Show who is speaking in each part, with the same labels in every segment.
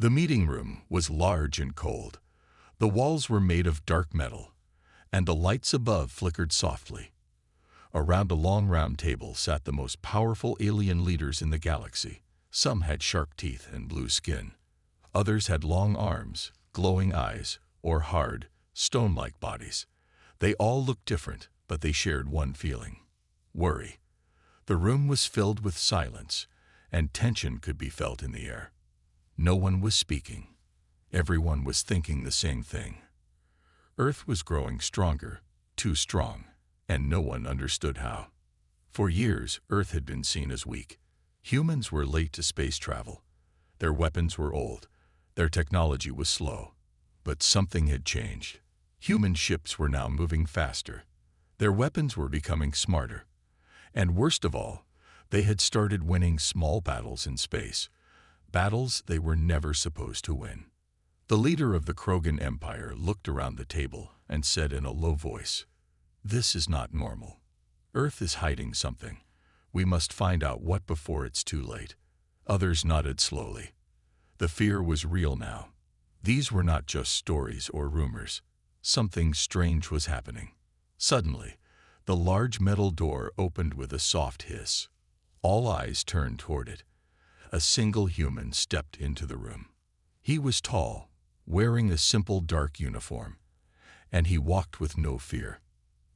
Speaker 1: The meeting room was large and cold. The walls were made of dark metal, and the lights above flickered softly. Around a long round table sat the most powerful alien leaders in the galaxy. Some had sharp teeth and blue skin. Others had long arms, glowing eyes, or hard, stone-like bodies. They all looked different, but they shared one feeling: worry. The room was filled with silence, and tension could be felt in the air. No one was speaking. Everyone was thinking the same thing. Earth was growing stronger, too strong, and no one understood how. For years, Earth had been seen as weak. Humans were late to space travel. Their weapons were old. Their technology was slow. But something had changed. Human ships were now moving faster. Their weapons were becoming smarter. And worst of all, they had started winning small battles in space. Battles they were never supposed to win. The leader of the Krogan Empire looked around the table and said in a low voice, "This is not normal. Earth is hiding something. We must find out what before it's too late." Others nodded slowly. The fear was real now. These were not just stories or rumors. Something strange was happening. Suddenly, the large metal door opened with a soft hiss. All eyes turned toward it. A single human stepped into the room. He was tall, wearing a simple dark uniform, and he walked with no fear.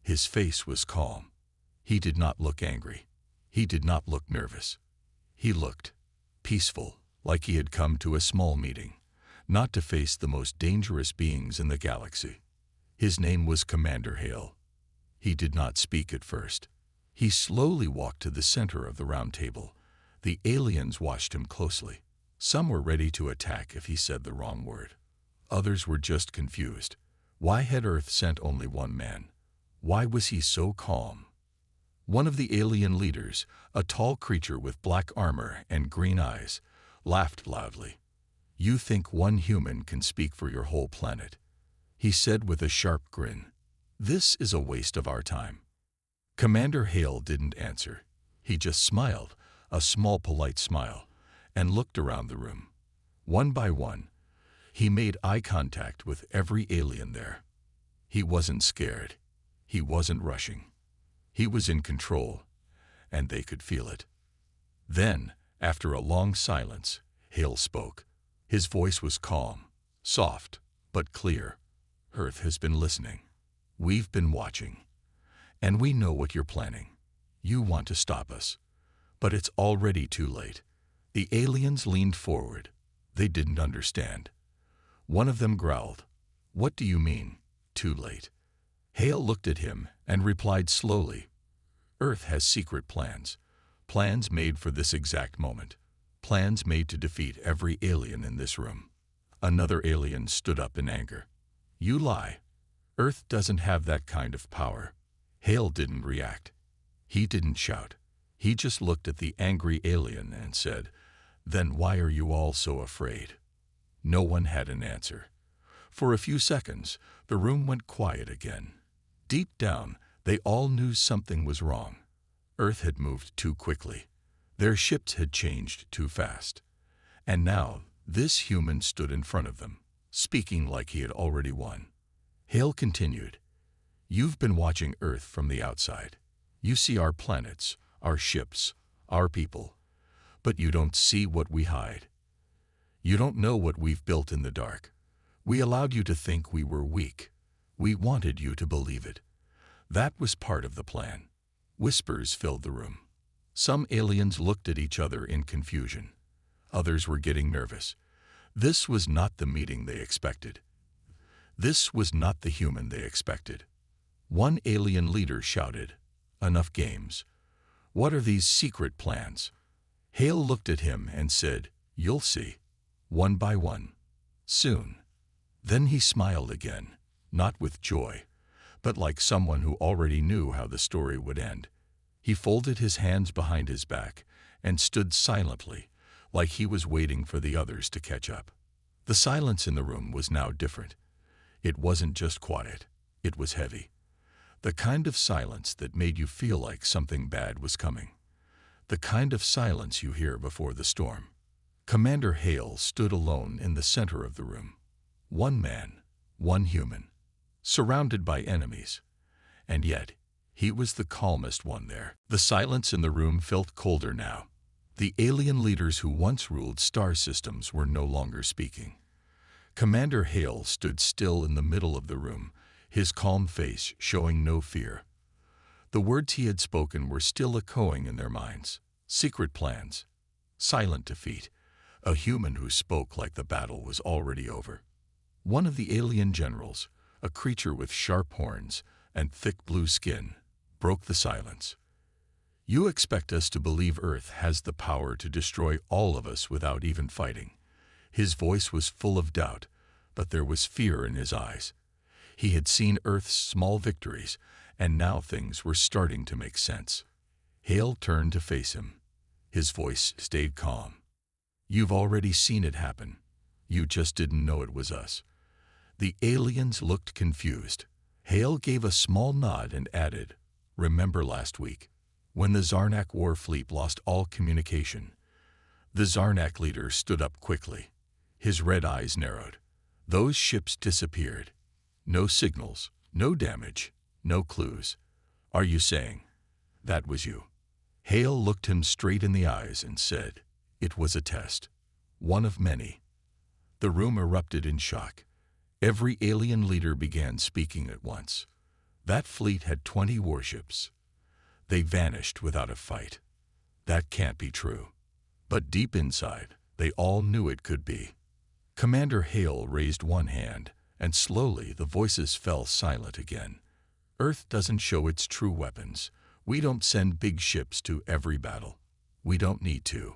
Speaker 1: His face was calm. He did not look angry. He did not look nervous. He looked peaceful, like he had come to a small meeting, not to face the most dangerous beings in the galaxy. His name was Commander Hale. He did not speak at first. He slowly walked to the center of the round table. The aliens watched him closely. Some were ready to attack if he said the wrong word. Others were just confused. Why had Earth sent only one man? Why was he so calm? One of the alien leaders, a tall creature with black armor and green eyes, laughed loudly. "You think one human can speak for your whole planet?" he said with a sharp grin. "This is a waste of our time." Commander Hale didn't answer. He just smiled, a small polite smile, and looked around the room. One by one, he made eye contact with every alien there. He wasn't scared. He wasn't rushing. He was in control, and they could feel it. Then, after a long silence, Hale spoke. His voice was calm, soft, but clear. "Earth has been listening. We've been watching. And we know what you're planning. You want to stop us. But it's already too late." The aliens leaned forward. They didn't understand. One of them growled, "What do you mean, too late?" Hale looked at him and replied slowly, "Earth has secret plans. Plans made for this exact moment. Plans made to defeat every alien in this room." Another alien stood up in anger. "You lie. Earth doesn't have that kind of power." Hale didn't react. He didn't shout. He just looked at the angry alien and said, "Then why are you all so afraid?" No one had an answer. For a few seconds, the room went quiet again. Deep down, they all knew something was wrong. Earth had moved too quickly. Their ships had changed too fast. And now, this human stood in front of them, speaking like he had already won. Hale continued, "You've been watching Earth from the outside. You see our planets, our ships, our people. But you don't see what we hide. You don't know what we've built in the dark. We allowed you to think we were weak. We wanted you to believe it. That was part of the plan." Whispers filled the room. Some aliens looked at each other in confusion. Others were getting nervous. This was not the meeting they expected. This was not the human they expected. One alien leader shouted, "Enough games. What are these secret plans?" Hale looked at him and said, "You'll see. One by one. Soon." Then he smiled again, not with joy, but like someone who already knew how the story would end. He folded his hands behind his back and stood silently, like he was waiting for the others to catch up. The silence in the room was now different. It wasn't just quiet, it was heavy. The kind of silence that made you feel like something bad was coming. The kind of silence you hear before the storm. Commander Hale stood alone in the center of the room. One man, one human, surrounded by enemies. And yet, he was the calmest one there. The silence in the room felt colder now. The alien leaders who once ruled star systems were no longer speaking. Commander Hale stood still in the middle of the room, his calm face showing no fear. The words he had spoken were still echoing in their minds. Secret plans, silent defeat, a human who spoke like the battle was already over. One of the alien generals, a creature with sharp horns and thick blue skin, broke the silence. You expect us to believe Earth has the power to destroy all of us without even fighting. His voice was full of doubt, but there was fear in his eyes. He had seen Earth's small victories, and now things were starting to make sense. Hale turned to face him. His voice stayed calm. You've already seen it happen. You just didn't know it was us. The aliens looked confused. Hale gave a small nod and added, remember last week, when the Zarnak war fleet lost all communication? The Zarnak leader stood up quickly. His red eyes narrowed. Those ships disappeared. No signals, no damage, no clues. Are you saying that was you? Hale looked him straight in the eyes and said, it was a test. One of many. The room erupted in shock. Every alien leader began speaking at once. That fleet had 20 warships. They vanished without a fight. That can't be true. But deep inside, they all knew it could be. Commander Hale raised one hand, and slowly the voices fell silent again. Earth doesn't show its true weapons. We don't send big ships to every battle. We don't need to.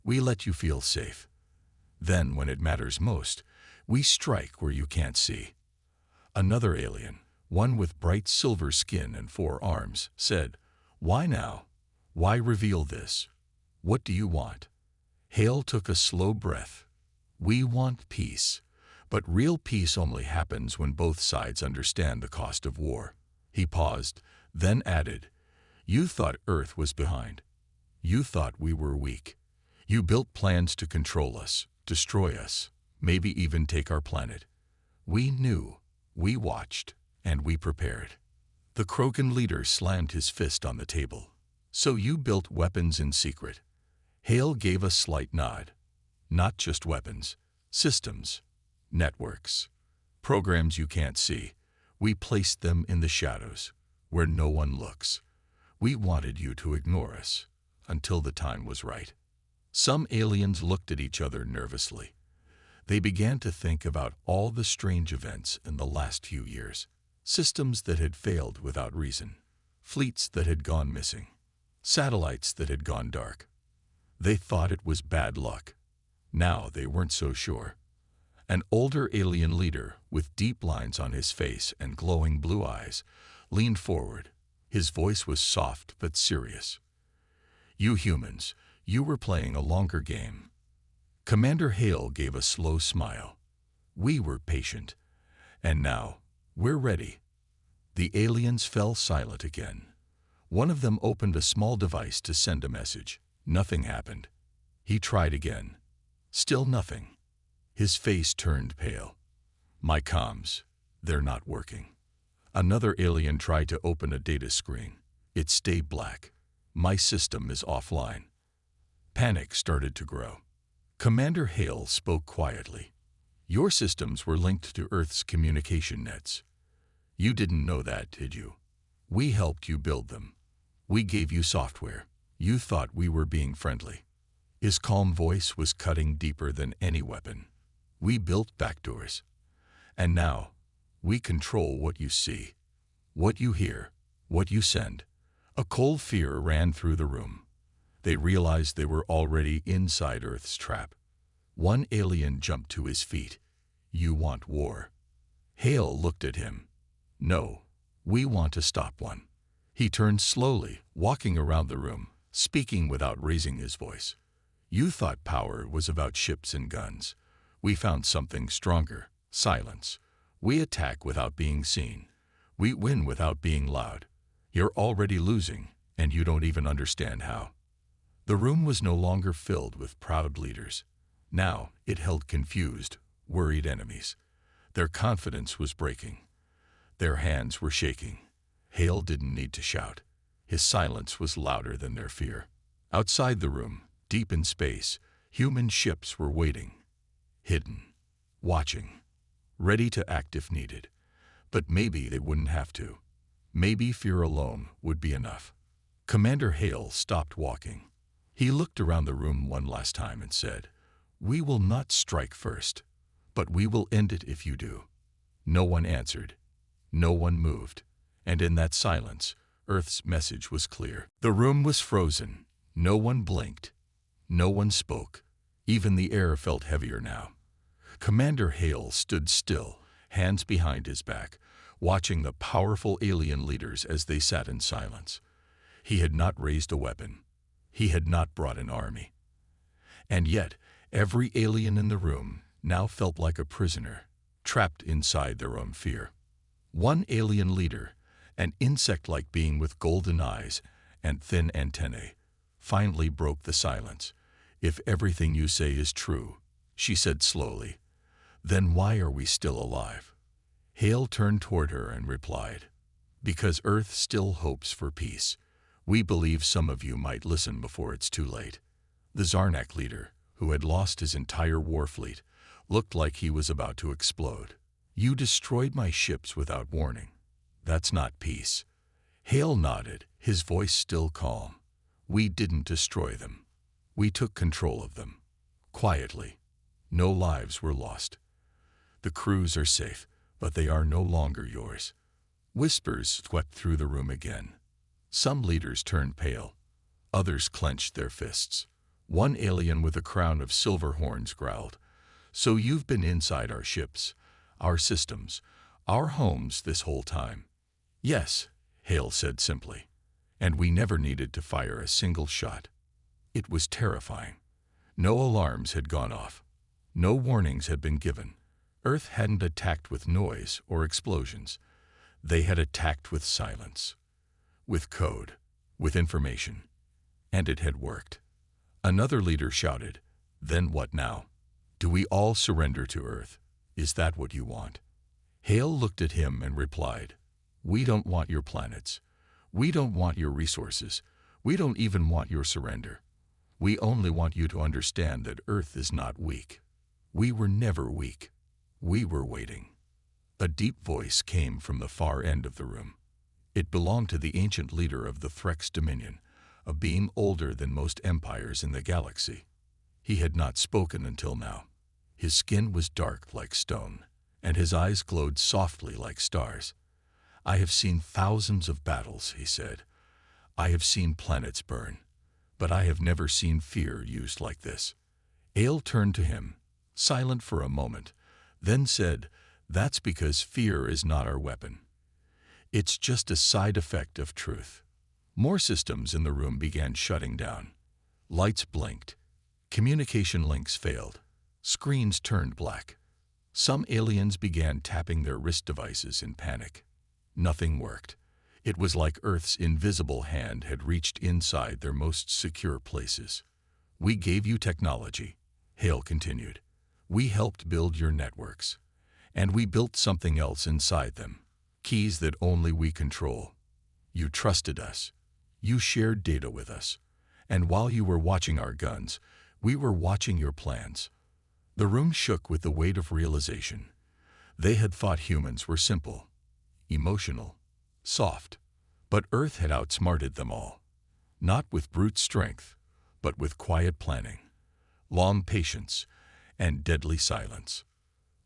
Speaker 1: We let you feel safe. Then, when it matters most, we strike where you can't see. Another alien, one with bright silver skin and 4 arms, said, why now? Why reveal this? What do you want? Hale took a slow breath. We want peace, but real peace only happens when both sides understand the cost of war. He paused, then added, you thought Earth was behind. You thought we were weak. You built plans to control us, destroy us, maybe even take our planet. We knew, we watched, and we prepared. The Krogan leader slammed his fist on the table. So you built weapons in secret. Hale gave a slight nod. Not just weapons, systems, networks, programs you can't see. We placed them in the shadows, where no one looks. We wanted you to ignore us, until the time was right. Some aliens looked at each other nervously. They began to think about all the strange events in the last few years. Systems that had failed without reason. Fleets that had gone missing. Satellites that had gone dark. They thought it was bad luck. Now they weren't so sure. An older alien leader, with deep lines on his face and glowing blue eyes, leaned forward. His voice was soft but serious. You humans, you were playing a longer game. Commander Hale gave a slow smile. We were patient. And now, we're ready. The aliens fell silent again. One of them opened a small device to send a message. Nothing happened. He tried again. Still nothing. His face turned pale. My comms, they're not working. Another alien tried to open a data screen. It stayed black. My system is offline. Panic started to grow. Commander Hale spoke quietly. Your systems were linked to Earth's communication nets. You didn't know that, did you? We helped you build them. We gave you software. You thought we were being friendly. His calm voice was cutting deeper than any weapon. We built backdoors. And now, we control what you see, what you hear, what you send. A cold fear ran through the room. They realized they were already inside Earth's trap. One alien jumped to his feet. You want war. Hale looked at him. No, we want to stop one. He turned slowly, walking around the room, speaking without raising his voice. You thought power was about ships and guns. We found something stronger, silence. We attack without being seen. We win without being loud. You're already losing, and you don't even understand how. The room was no longer filled with proud leaders. Now it held confused, worried enemies. Their confidence was breaking. Their hands were shaking. Hale didn't need to shout. His silence was louder than their fear. Outside the room, deep in space, human ships were waiting. Hidden. Watching. Ready to act if needed. But maybe they wouldn't have to. Maybe fear alone would be enough. Commander Hale stopped walking. He looked around the room one last time and said, "We will not strike first, but we will end it if you do." No one answered. No one moved. And in that silence, Earth's message was clear. The room was frozen. No one blinked. No one spoke. Even the air felt heavier now. Commander Hale stood still, hands behind his back, watching the powerful alien leaders as they sat in silence. He had not raised a weapon. He had not brought an army. And yet, every alien in the room now felt like a prisoner, trapped inside their own fear. One alien leader, an insect-like being with golden eyes and thin antennae, finally broke the silence. "If everything you say is true," she said slowly, "then why are we still alive?" Hale turned toward her and replied, "Because Earth still hopes for peace. We believe some of you might listen before it's too late." The Zarnak leader, who had lost his entire war fleet, looked like he was about to explode. "You destroyed my ships without warning. That's not peace." Hale nodded, his voice still calm. "We didn't destroy them. We took control of them. Quietly. No lives were lost. The crews are safe, but they are no longer yours." Whispers swept through the room again. Some leaders turned pale. Others clenched their fists. One alien with a crown of silver horns growled, "So you've been inside our ships, our systems, our homes this whole time?" "Yes," Hale said simply. "And we never needed to fire a single shot." It was terrifying. No alarms had gone off. No warnings had been given. Earth hadn't attacked with noise or explosions. They had attacked with silence, with code, with information. And it had worked. Another leader shouted, "Then what now? Do we all surrender to Earth? Is that what you want?" Hale looked at him and replied, "We don't want your planets. We don't want your resources. We don't even want your surrender. We only want you to understand that Earth is not weak. We were never weak. We were waiting." A deep voice came from the far end of the room. It belonged to the ancient leader of the Threx Dominion, a being older than most empires in the galaxy. He had not spoken until now. His skin was dark like stone, and his eyes glowed softly like stars. "I have seen thousands of battles," he said. "I have seen planets burn, but I have never seen fear used like this." Hale turned to him, silent for a moment, then said, "That's because fear is not our weapon. It's just a side effect of truth." More systems in the room began shutting down. Lights blinked. Communication links failed. Screens turned black. Some aliens began tapping their wrist devices in panic. Nothing worked. It was like Earth's invisible hand had reached inside their most secure places. "We gave you technology," Hale continued. "We helped build your networks. And we built something else inside them. Keys that only we control. You trusted us. You shared data with us. And while you were watching our guns, we were watching your plans." The room shook with the weight of realization. They had thought humans were simple, emotional, soft. But Earth had outsmarted them all. Not with brute strength, but with quiet planning, long patience, and deadly silence.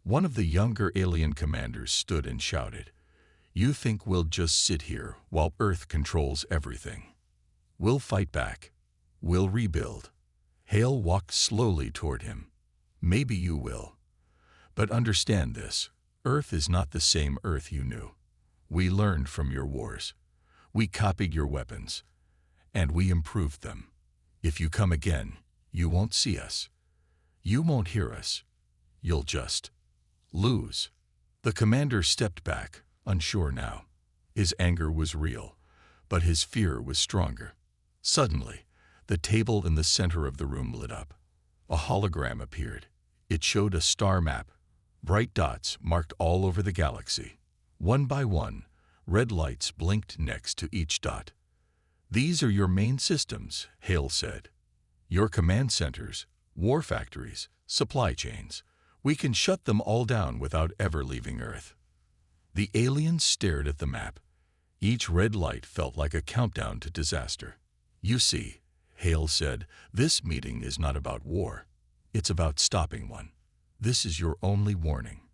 Speaker 1: One of the younger alien commanders stood and shouted, "You think we'll just sit here while Earth controls everything? We'll fight back. We'll rebuild." Hale walked slowly toward him. "Maybe you will. But understand this, Earth is not the same Earth you knew. We learned from your wars. We copied your weapons. And we improved them. If you come again, you won't see us. You won't hear us. You'll just lose." The commander stepped back, unsure now. His anger was real, but his fear was stronger. Suddenly, the table in the center of the room lit up. A hologram appeared. It showed a star map, bright dots marked all over the galaxy. One by one, red lights blinked next to each dot. "These are your main systems," Hale said. "Your command centers, war factories, supply chains. We can shut them all down without ever leaving Earth." The aliens stared at the map. Each red light felt like a countdown to disaster. "You see," Hale said, "this meeting is not about war. It's about stopping one. This is your only warning.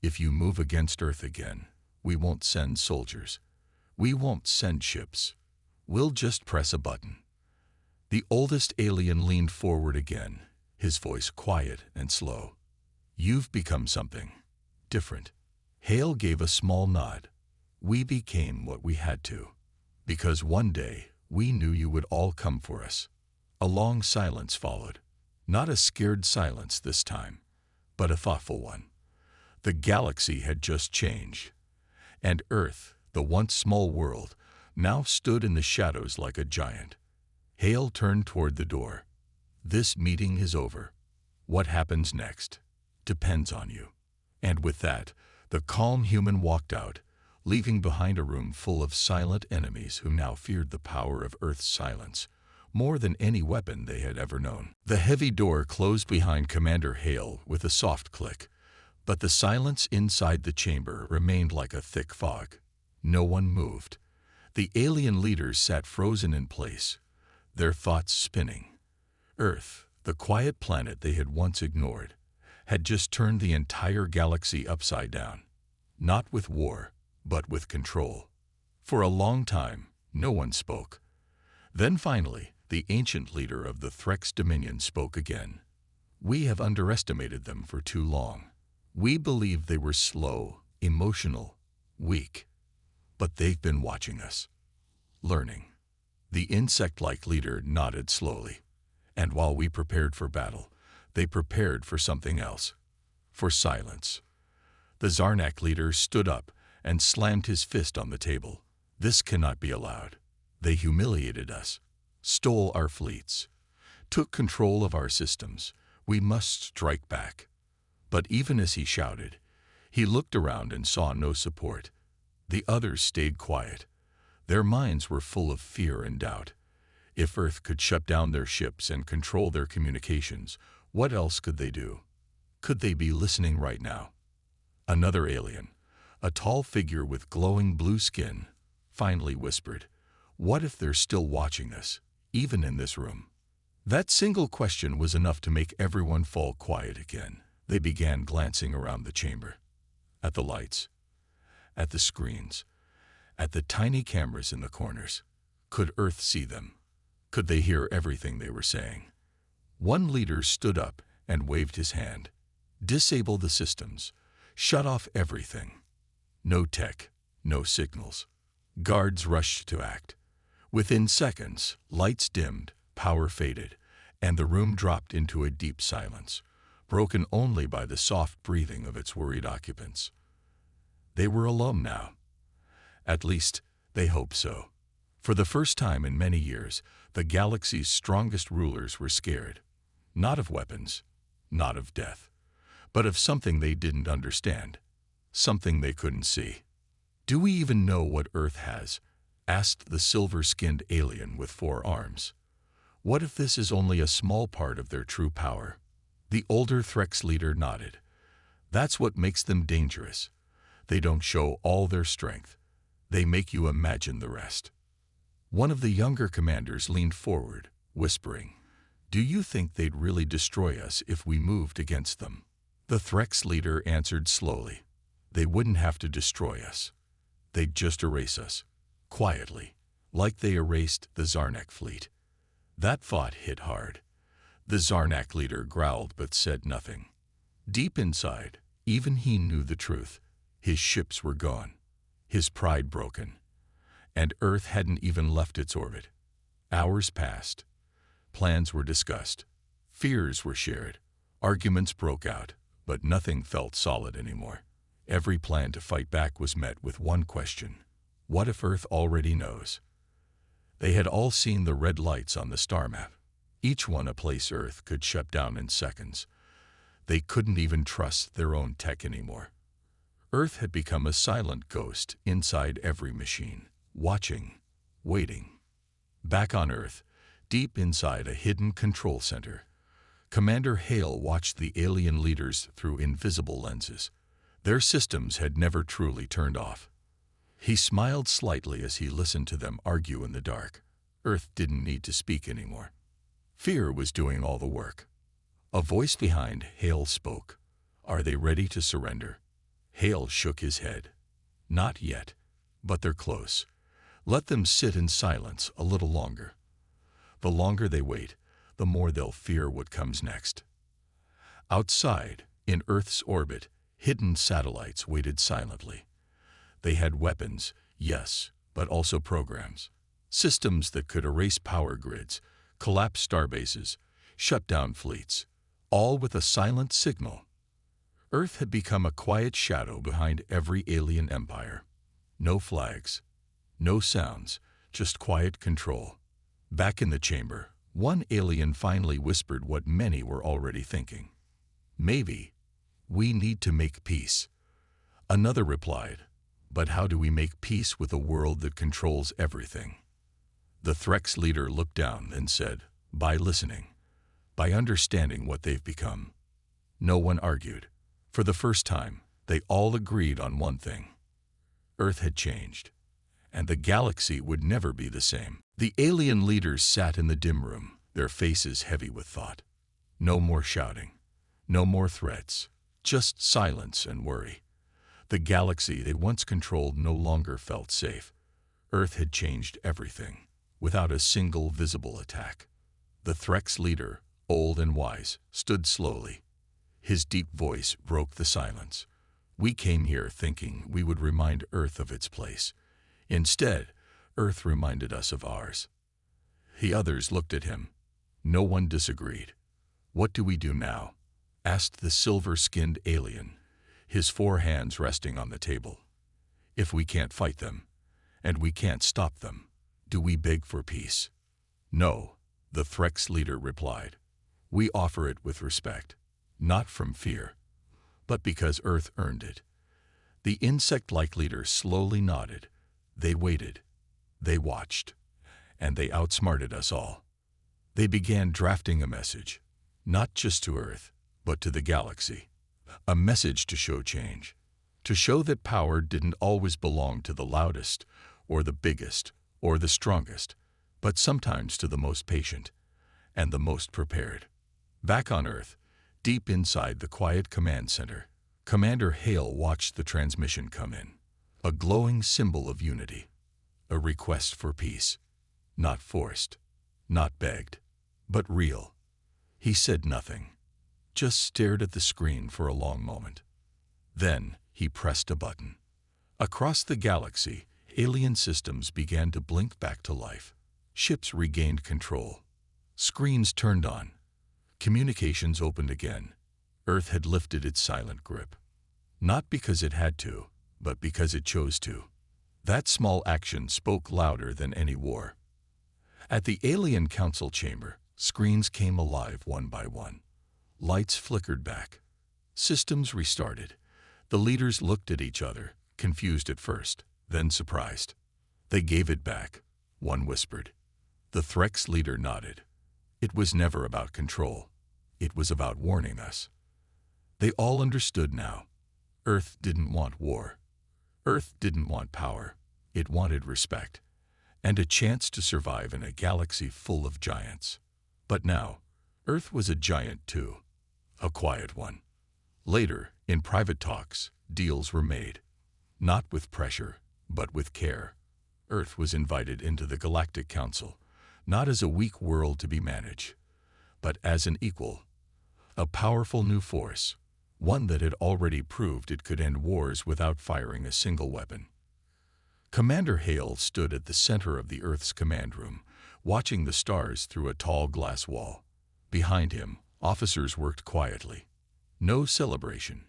Speaker 1: If you move against Earth again, we won't send soldiers. We won't send ships. We'll just press a button." The oldest alien leaned forward again, his voice quiet and slow. "You've become something different." Hale gave a small nod. "We became what we had to, because one day we knew you would all come for us." A long silence followed. Not a scared silence this time, but a thoughtful one. The galaxy had just changed, and Earth, the once small world, now stood in the shadows like a giant. Hale turned toward the door. "This meeting is over. What happens next depends on you." And with that, the calm human walked out, leaving behind a room full of silent enemies who now feared the power of Earth's silence more than any weapon they had ever known. The heavy door closed behind Commander Hale with a soft click, but the silence inside the chamber remained like a thick fog. No one moved. The alien leaders sat frozen in place, their thoughts spinning. Earth, the quiet planet they had once ignored, had just turned the entire galaxy upside down. Not with war, but with control. For a long time, no one spoke. Then finally, the ancient leader of the Threx Dominion spoke again. "We have underestimated them for too long. We believed they were slow, emotional, weak. But they've been watching us, learning." The insect-like leader nodded slowly. "And while we prepared for battle, they prepared for something else. For silence." The Zarnak leader stood up and slammed his fist on the table. "This cannot be allowed. They humiliated us, stole our fleets, took control of our systems. We must strike back." But even as he shouted, he looked around and saw no support. The others stayed quiet. Their minds were full of fear and doubt. If Earth could shut down their ships and control their communications, what else could they do? Could they be listening right now? Another alien, a tall figure with glowing blue skin, finally whispered, "What if they're still watching us, even in this room?" That single question was enough to make everyone fall quiet again. They began glancing around the chamber, at the lights, at the screens, at the tiny cameras in the corners. Could Earth see them? Could they hear everything they were saying? One leader stood up and waved his hand. "Disable the systems. Shut off everything." No tech, no signals. Guards rushed to act. Within seconds, lights dimmed, power faded, and the room dropped into a deep silence, broken only by the soft breathing of its worried occupants. They were alone now. At least, they hoped so. For the first time in many years, the galaxy's strongest rulers were scared. Not of weapons, not of death, but of something they didn't understand, something they couldn't see. "Do we even know what Earth has?" asked the silver-skinned alien with 4 arms. "What if this is only a small part of their true power?" The older Threx leader nodded. "That's what makes them dangerous. They don't show all their strength. They make you imagine the rest." One of the younger commanders leaned forward, whispering, "Do you think they'd really destroy us if we moved against them?" The Threx leader answered slowly, "They wouldn't have to destroy us. They'd just erase us, quietly, like they erased the Zarnak fleet." That thought hit hard. The Zarnak leader growled but said nothing. Deep inside, even he knew the truth. His ships were gone, his pride broken, and Earth hadn't even left its orbit. Hours passed. Plans were discussed. Fears were shared. Arguments broke out, but nothing felt solid anymore. Every plan to fight back was met with one question: what if Earth already knows? They had all seen the red lights on the star map. each one a place Earth could shut down in seconds. They couldn't even trust their own tech anymore. Earth had become a silent ghost inside every machine, watching, waiting. Back on Earth, deep inside a hidden control center, Commander Hale watched the alien leaders through invisible lenses. Their systems had never truly turned off. He smiled slightly as he listened to them argue in the dark. Earth didn't need to speak anymore. Fear was doing all the work. A voice behind Hale spoke. "Are they ready to surrender?" Hale shook his head. "Not yet, but they're close. Let them sit in silence a little longer. The longer they wait, the more they'll fear what comes next." Outside, in Earth's orbit, hidden satellites waited silently. They had weapons, yes, but also programs. Systems that could erase power grids, collapse starbases, shut down fleets, all with a silent signal. Earth had become a quiet shadow behind every alien empire. No flags, no sounds, just quiet control. Back in the chamber, one alien finally whispered what many were already thinking. "Maybe. We need to make peace." Another replied, "But how do we make peace with a world that controls everything?" The Threx leader looked down and said, "By listening, by understanding what they've become." No one argued. For the first time, they all agreed on one thing. Earth had changed, and the galaxy would never be the same. The alien leaders sat in the dim room, their faces heavy with thought. No more shouting, no more threats, just silence and worry. The galaxy they once controlled no longer felt safe. Earth had changed everything, without a single visible attack. The Threx leader, old and wise, stood slowly. His deep voice broke the silence. "We came here thinking we would remind Earth of its place. Instead, Earth reminded us of ours." The others looked at him. No one disagreed. "What do we do now?" asked the silver-skinned alien, his 4 hands resting on the table. "If we can't fight them, and we can't stop them, do we beg for peace?" "No," the Threx leader replied. "We offer it with respect, not from fear, but because Earth earned it." The insect-like leader slowly nodded. They waited, they watched, and they outsmarted us all. They began drafting a message, not just to Earth, but to the galaxy. A message to show change, to show that power didn't always belong to the loudest, or the biggest, or the strongest, but sometimes to the most patient, and the most prepared. Back on Earth, deep inside the quiet command center, Commander Hale watched the transmission come in. A glowing symbol of unity. A request for peace. Not forced, not begged, but real. He said nothing, just stared at the screen for a long moment. Then he pressed a button. Across the galaxy, alien systems began to blink back to life. Ships regained control. Screens turned on. Communications opened again. Earth had lifted its silent grip. Not because it had to, but because it chose to. That small action spoke louder than any war. At the Alien Council chamber, screens came alive one by one. Lights flickered back. Systems restarted. The leaders looked at each other, confused at first, then surprised. "They gave it back," one whispered. The Threx leader nodded. "It was never about control. It was about warning us." They all understood now. Earth didn't want war. Earth didn't want power. It wanted respect, and a chance to survive in a galaxy full of giants. But now, Earth was a giant too. A quiet one. Later, in private talks, deals were made. Not with pressure, but with care. Earth was invited into the Galactic Council, not as a weak world to be managed, but as an equal. A powerful new force, one that had already proved it could end wars without firing a single weapon. Commander Hale stood at the center of the Earth's command room, watching the stars through a tall glass wall. Behind him, officers worked quietly. No celebration,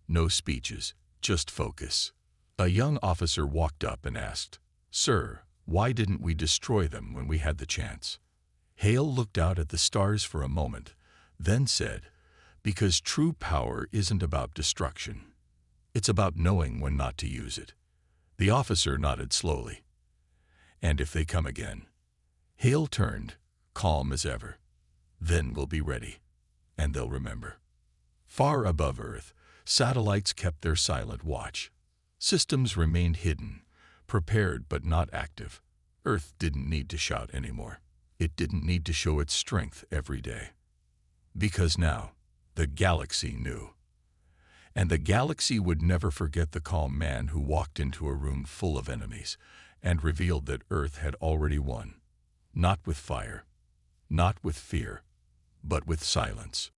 Speaker 1: no speeches, just focus. A young officer walked up and asked, "Sir, why didn't we destroy them when we had the chance?" Hale looked out at the stars for a moment, then said, "Because true power isn't about destruction. It's about knowing when not to use it." The officer nodded slowly. "And if they come again?" Hale turned, calm as ever. "Then we'll be ready, and they'll remember." Far above Earth, satellites kept their silent watch. Systems remained hidden, prepared but not active. Earth didn't need to shout anymore. It didn't need to show its strength every day. Because now, the galaxy knew. And the galaxy would never forget the calm man who walked into a room full of enemies and revealed that Earth had already won. Not with fire, not with fear, but with silence.